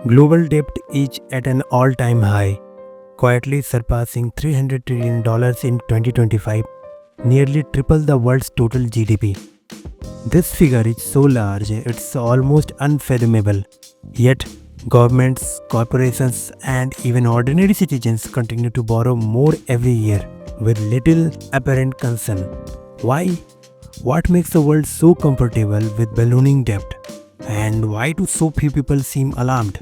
Global debt is at an all-time high, quietly surpassing $300 trillion in 2025, nearly triple the world's total GDP. This figure is so large, it's almost unfathomable. Yet, governments, corporations, and even ordinary citizens continue to borrow more every year with little apparent concern. Why? What makes the world so comfortable with ballooning debt? And why do so few people seem alarmed?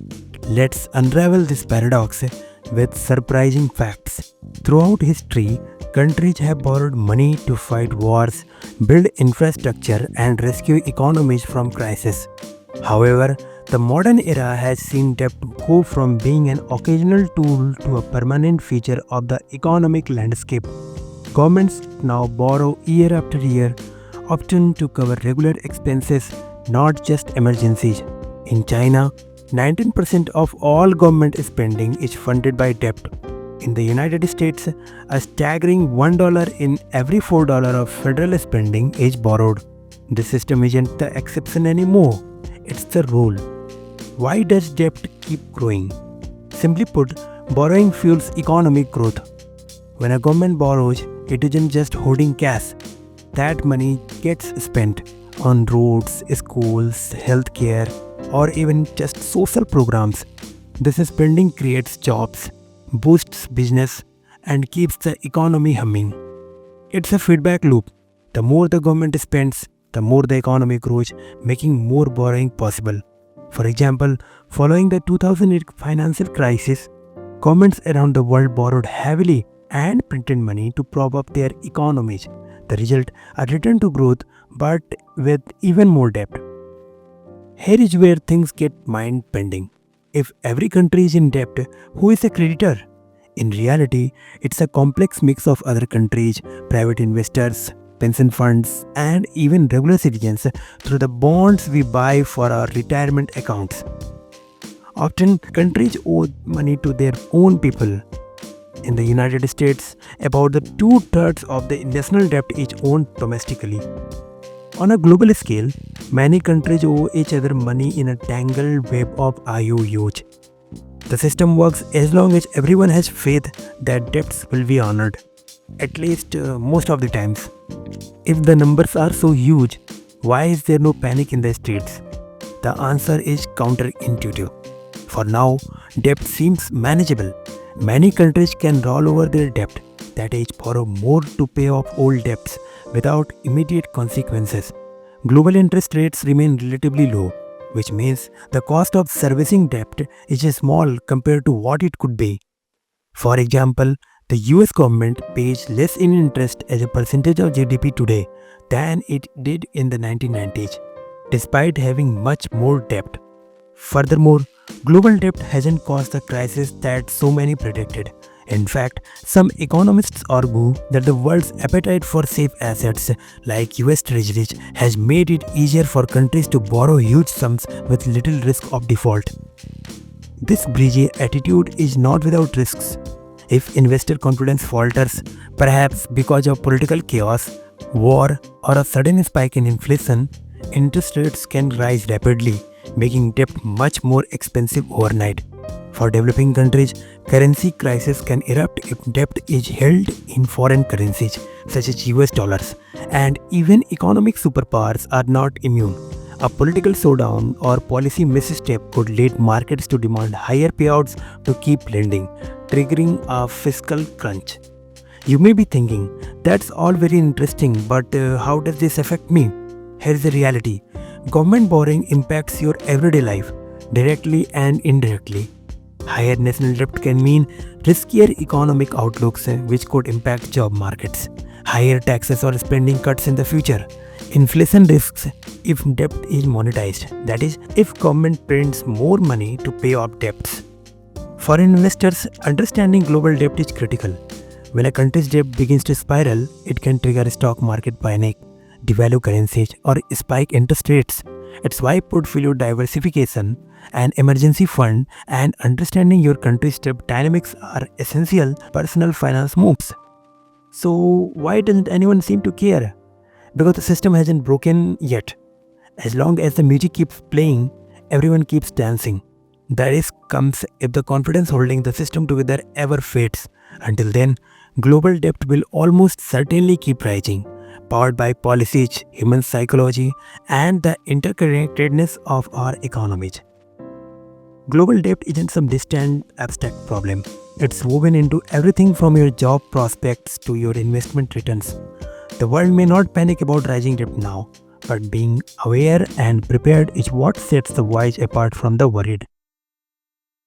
Let's unravel this paradox with surprising facts. Throughout history, countries have borrowed money to fight wars, build infrastructure, and rescue economies from crisis. However, the modern era has seen debt go from being an occasional tool to a permanent feature of the economic landscape. Governments now borrow year after year, often to cover regular expenses, not just emergencies. In China, 19% of all government spending is funded by debt. In the United States, a staggering $1 in every $4 of federal spending is borrowed. The system isn't the exception anymore, it's the rule. Why does debt keep growing? Simply put, borrowing fuels economic growth. When a government borrows, it isn't just holding cash. That money gets spent on roads, schools, healthcare, or even just social programs. This spending creates jobs, boosts business, and keeps the economy humming. It's a feedback loop. The more the government spends, the more the economy grows, making more borrowing possible. For example, following the 2008 financial crisis, governments around the world borrowed heavily and printed money to prop up their economies. The result, a return to growth, but with even more debt. Here is where things get mind bending. If every country is in debt, who is a creditor? In reality, it's a complex mix of other countries, private investors, pension funds, and even regular citizens through the bonds we buy for our retirement accounts. Often, countries owe money to their own people. In the United States, about the two-thirds of the national debt is owned domestically. On a global scale, many countries owe each other money in a tangled web of IOUs. The system works as long as everyone has faith that debts will be honored, at least most of the times. If the numbers are so huge, why is there no panic in the streets? The answer is counterintuitive. For now, debt seems manageable. Many countries can roll over their debt, that is, borrow more to pay off old debts without immediate consequences. Global interest rates remain relatively low, which means the cost of servicing debt is small compared to what it could be. For example, the US government pays less in interest as a percentage of GDP today than it did in the 1990s, despite having much more debt. Furthermore, global debt hasn't caused the crisis that so many predicted. In fact, some economists argue that the world's appetite for safe assets like US treasuries has made it easier for countries to borrow huge sums with little risk of default. This breezy attitude is not without risks. If investor confidence falters, perhaps because of political chaos, war, or a sudden spike in inflation, interest rates can rise rapidly, making debt much more expensive overnight. For developing countries, currency crisis can erupt if debt is held in foreign currencies such as US dollars, and even economic superpowers are not immune. A political slowdown or policy misstep could lead markets to demand higher payouts to keep lending, triggering a fiscal crunch. You may be thinking, that's all very interesting, but how does this affect me? Here's the reality. Government borrowing impacts your everyday life, directly and indirectly. Higher national debt can mean riskier economic outlooks which could impact job markets, higher taxes or spending cuts in the future, inflation risks if debt is monetized, that is, if government prints more money to pay off debts. For investors, understanding global debt is critical. When a country's debt begins to spiral, it can trigger stock market panic, devalue currencies, or spike interest rates. It's why portfolio diversification, an emergency fund, and understanding your country's debt dynamics are essential personal finance moves. So, why doesn't anyone seem to care? Because the system hasn't broken yet. As long as the music keeps playing, everyone keeps dancing. The risk comes if the confidence holding the system together ever fades. Until then, global debt will almost certainly keep rising, powered by policies, human psychology, and the interconnectedness of our economies. Global debt isn't some distant abstract problem. It's woven into everything from your job prospects to your investment returns. The world may not panic about rising debt now, but being aware and prepared is what sets the wise apart from the worried.